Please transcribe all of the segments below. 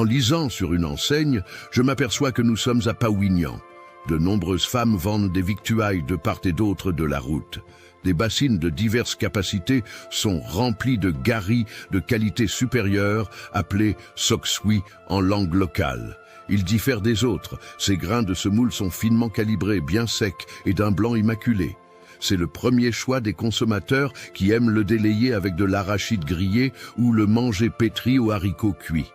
En lisant sur une enseigne, je m'aperçois que nous sommes à Pawinian. De nombreuses femmes vendent des victuailles de part et d'autre de la route. Des bassines de diverses capacités sont remplies de garis de qualité supérieure, appelés sokswi en langue locale. Ils diffèrent des autres. Ces grains de semoule sont finement calibrés, bien secs et d'un blanc immaculé. C'est le premier choix des consommateurs qui aiment le délayer avec de l'arachide grillé ou le manger pétri aux haricots cuits.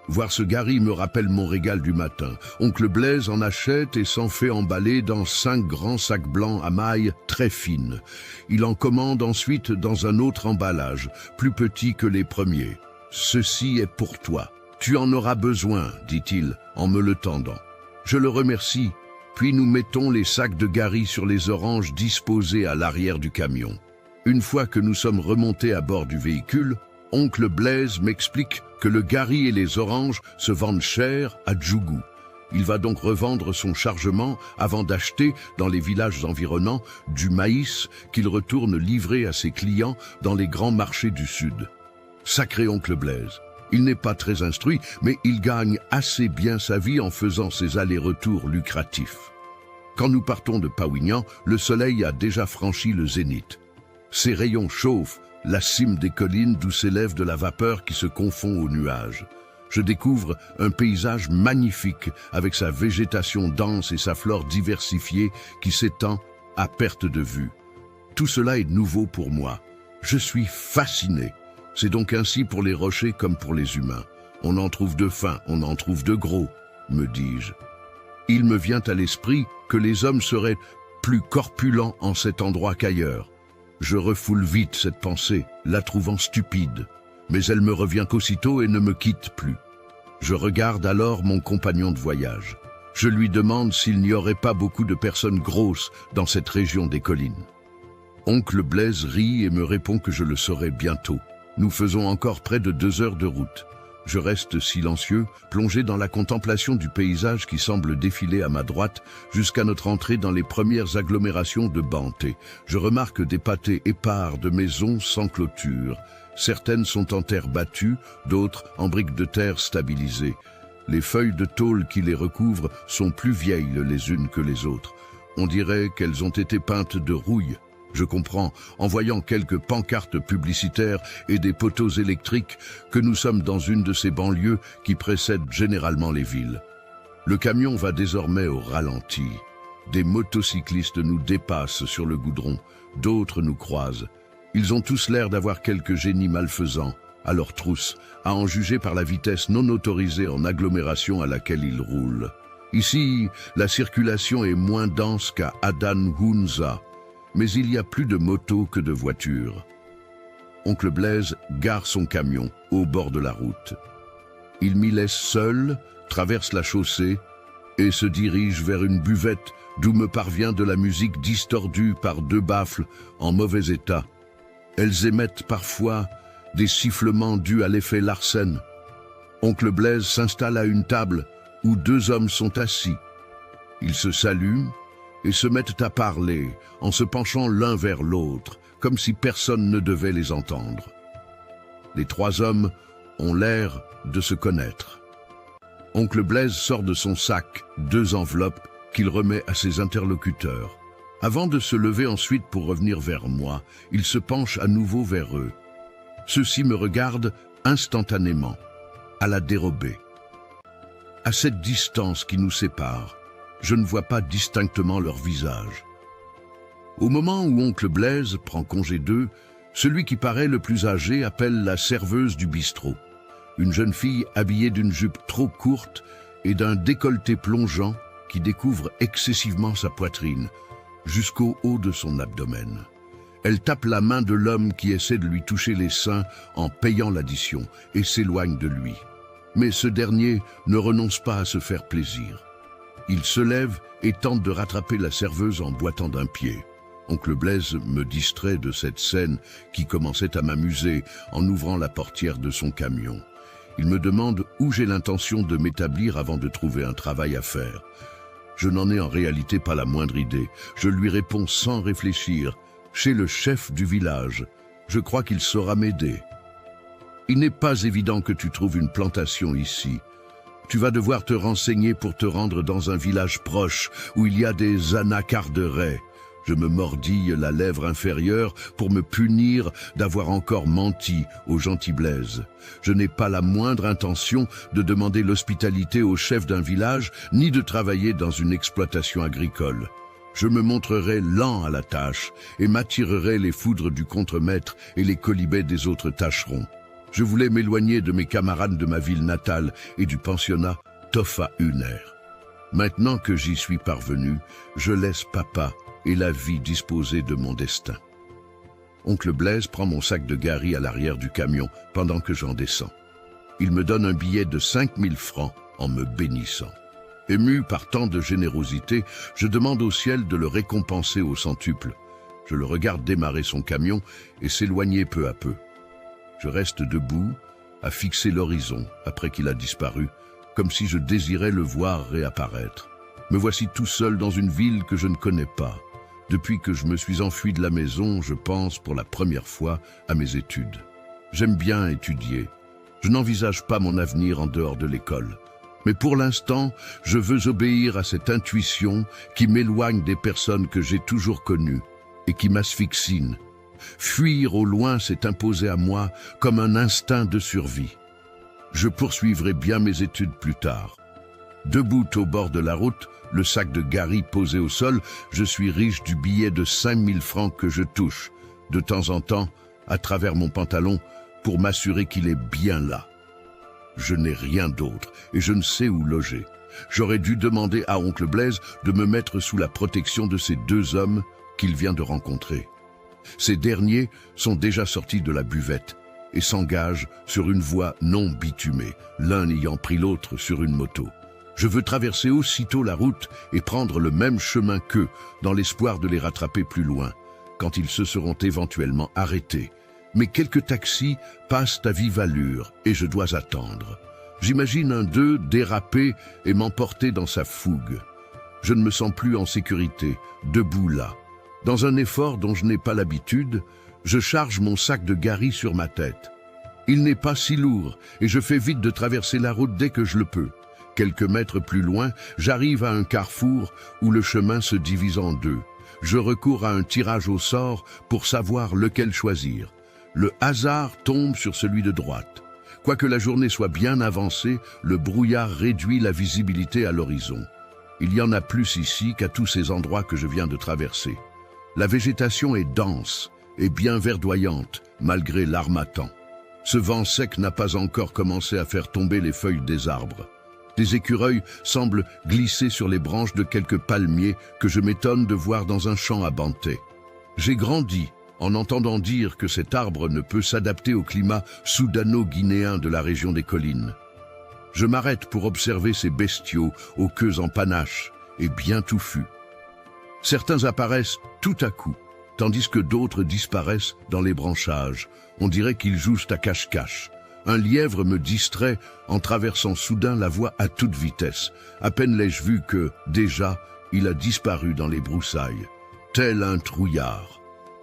Voir ce gari me rappelle mon régal du matin. Oncle Blaise en achète et s'en fait emballer dans 5 grands sacs blancs à mailles très fines. Il en commande ensuite dans un autre emballage, plus petit que les premiers. « Ceci est pour toi. Tu en auras besoin, dit-il, en me le tendant. Je le remercie, puis nous mettons les sacs de gari sur les oranges disposés à l'arrière du camion. Une fois que nous sommes remontés à bord du véhicule, Oncle Blaise m'explique que le gari et les oranges se vendent cher à Djougou. Il va donc revendre son chargement avant d'acheter, dans les villages environnants, du maïs qu'il retourne livrer à ses clients dans les grands marchés du Sud. Sacré Oncle Blaise. Il n'est pas très instruit, mais il gagne assez bien sa vie en faisant ses allers-retours lucratifs. Quand nous partons de Pawinian, le soleil a déjà franchi le zénith. Ses rayons chauffent la cime des collines d'où s'élève de la vapeur qui se confond aux nuages. Je découvre un paysage magnifique avec sa végétation dense et sa flore diversifiée qui s'étend à perte de vue. Tout cela est nouveau pour moi. Je suis fasciné. C'est donc ainsi pour les rochers comme pour les humains. On en trouve de fins, on en trouve de gros, me dis-je. Il me vient à l'esprit que les hommes seraient plus corpulents en cet endroit qu'ailleurs. Je refoule vite cette pensée, la trouvant stupide, mais elle me revient qu'aussitôt et ne me quitte plus. Je regarde alors mon compagnon de voyage. Je lui demande s'il n'y aurait pas beaucoup de personnes grosses dans cette région des collines. Oncle Blaise rit et me répond que je le saurai bientôt. Nous faisons encore près de 2 heures de route. Je reste silencieux, plongé dans la contemplation du paysage qui semble défiler à ma droite jusqu'à notre entrée dans les premières agglomérations de Banté. Je remarque des pâtés épars de maisons sans clôture. Certaines sont en terre battue, d'autres en briques de terre stabilisées. Les feuilles de tôle qui les recouvrent sont plus vieilles les unes que les autres. On dirait qu'elles ont été peintes de rouille. Je comprends, en voyant quelques pancartes publicitaires et des poteaux électriques, que nous sommes dans une de ces banlieues qui précèdent généralement les villes. Le camion va désormais au ralenti. Des motocyclistes nous dépassent sur le goudron, d'autres nous croisent. Ils ont tous l'air d'avoir quelques génies malfaisants à leur trousse, à en juger par la vitesse non autorisée en agglomération à laquelle ils roulent. Ici, la circulation est moins dense qu'à Adan Hunza, mais il y a plus de motos que de voitures. Oncle Blaise gare son camion au bord de la route. Il m'y laisse seul, traverse la chaussée et se dirige vers une buvette d'où me parvient de la musique distordue par 2 baffles en mauvais état. Elles émettent parfois des sifflements dus à l'effet Larsen. Oncle Blaise s'installe à une table où 2 hommes sont assis. Ils se saluent et se mettent à parler en se penchant l'un vers l'autre, comme si personne ne devait les entendre. Les 3 hommes ont l'air de se connaître. Oncle Blaise sort de son sac 2 enveloppes qu'il remet à ses interlocuteurs. Avant de se lever ensuite pour revenir vers moi, il se penche à nouveau vers eux. Ceux-ci me regardent instantanément, à la dérobée. À cette distance qui nous sépare, je ne vois pas distinctement leur visage. Au moment où Oncle Blaise prend congé d'eux, celui qui paraît le plus âgé appelle la serveuse du bistrot. Une jeune fille habillée d'une jupe trop courte et d'un décolleté plongeant qui découvre excessivement sa poitrine, jusqu'au haut de son abdomen. Elle tape la main de l'homme qui essaie de lui toucher les seins en payant l'addition et s'éloigne de lui. Mais ce dernier ne renonce pas à se faire plaisir. Il se lève et tente de rattraper la serveuse en boitant d'un pied. Oncle Blaise me distrait de cette scène qui commençait à m'amuser en ouvrant la portière de son camion. Il me demande où j'ai l'intention de m'établir avant de trouver un travail à faire. Je n'en ai en réalité pas la moindre idée. Je lui réponds sans réfléchir, chez le chef du village. Je crois qu'il saura m'aider. Il n'est pas évident que tu trouves une plantation ici. Tu vas devoir te renseigner pour te rendre dans un village proche où il y a des anacarderaies. Je me mordille la lèvre inférieure pour me punir d'avoir encore menti au gentil Blaise. Je n'ai pas la moindre intention de demander l'hospitalité au chef d'un village, ni de travailler dans une exploitation agricole. Je me montrerai lent à la tâche et m'attirerai les foudres du contremaître et les quolibets des autres tâcherons. Je voulais m'éloigner de mes camarades de ma ville natale et du pensionnat Toffa Huner. Maintenant que j'y suis parvenu, je laisse papa et la vie disposer de mon destin. Oncle Blaise prend mon sac de gari à l'arrière du camion pendant que j'en descends. Il me donne un billet de 5000 francs en me bénissant. Ému par tant de générosité, je demande au ciel de le récompenser au centuple. Je le regarde démarrer son camion et s'éloigner peu à peu. Je reste debout, à fixer l'horizon après qu'il a disparu, comme si je désirais le voir réapparaître. Me voici tout seul dans une ville que je ne connais pas. Depuis que je me suis enfui de la maison, je pense pour la première fois à mes études. J'aime bien étudier. Je n'envisage pas mon avenir en dehors de l'école. Mais pour l'instant, je veux obéir à cette intuition qui m'éloigne des personnes que j'ai toujours connues et qui m'asphyxient. Fuir au loin s'est imposé à moi comme un instinct de survie. Je poursuivrai bien mes études plus tard. Debout au bord de la route, le sac de gari posé au sol, je suis riche du billet de 5000 francs que je touche, de temps en temps, à travers mon pantalon, pour m'assurer qu'il est bien là. Je n'ai rien d'autre et je ne sais où loger. J'aurais dû demander à oncle Blaise de me mettre sous la protection de ces deux hommes qu'il vient de rencontrer. Ces derniers sont déjà sortis de la buvette et s'engagent sur une voie non bitumée, l'un ayant pris l'autre sur une moto. Je veux traverser aussitôt la route et prendre le même chemin qu'eux, dans l'espoir de les rattraper plus loin, quand ils se seront éventuellement arrêtés. Mais quelques taxis passent à vive allure et je dois attendre. J'imagine un d'eux déraper et m'emporter dans sa fougue. Je ne me sens plus en sécurité, debout là. Dans un effort dont je n'ai pas l'habitude, je charge mon sac de gari sur ma tête. Il n'est pas si lourd et je fais vite de traverser la route dès que je le peux. Quelques mètres plus loin, j'arrive à un carrefour où le chemin se divise en deux. Je recours à un tirage au sort pour savoir lequel choisir. Le hasard tombe sur celui de droite. Quoique la journée soit bien avancée, le brouillard réduit la visibilité à l'horizon. Il y en a plus ici qu'à tous ces endroits que je viens de traverser. La végétation est dense et bien verdoyante, malgré l'harmattan. Ce vent sec n'a pas encore commencé à faire tomber les feuilles des arbres. Des écureuils semblent glisser sur les branches de quelques palmiers que je m'étonne de voir dans un champ à Bantais. J'ai grandi en entendant dire que cet arbre ne peut s'adapter au climat soudano-guinéen de la région des collines. Je m'arrête pour observer ces bestiaux aux queues en panache et bien touffus. Certains apparaissent tout à coup, tandis que d'autres disparaissent dans les branchages. On dirait qu'ils jouent à cache-cache. Un lièvre me distrait en traversant soudain la voie à toute vitesse. À peine l'ai-je vu que, déjà, il a disparu dans les broussailles, tel un trouillard.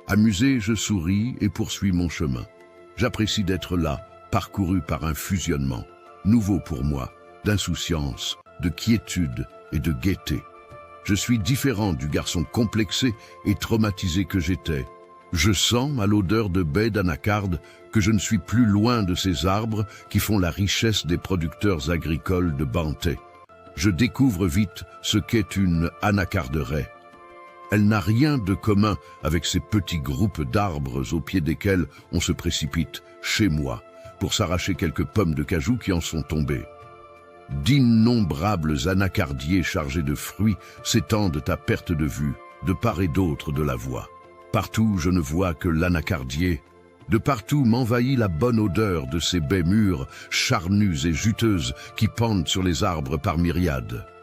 Amusé, je souris et poursuis mon chemin. J'apprécie d'être là, parcouru par un fusionnement, nouveau pour moi, d'insouciance, de quiétude et de gaieté. Je suis différent du garçon complexé et traumatisé que j'étais. Je sens, à l'odeur de baies d'anacarde, que je ne suis plus loin de ces arbres qui font la richesse des producteurs agricoles de Bantais. Je découvre vite ce qu'est une anacarderaie. Elle n'a rien de commun avec ces petits groupes d'arbres au pied desquels on se précipite, chez moi, pour s'arracher quelques pommes de cajou qui en sont tombées. D'innombrables anacardiers chargés de fruits s'étendent à perte de vue, de part et d'autre de la voie. Partout je ne vois que l'anacardier. De partout m'envahit la bonne odeur de ces baies mûres, charnues et juteuses qui pendent sur les arbres par myriades.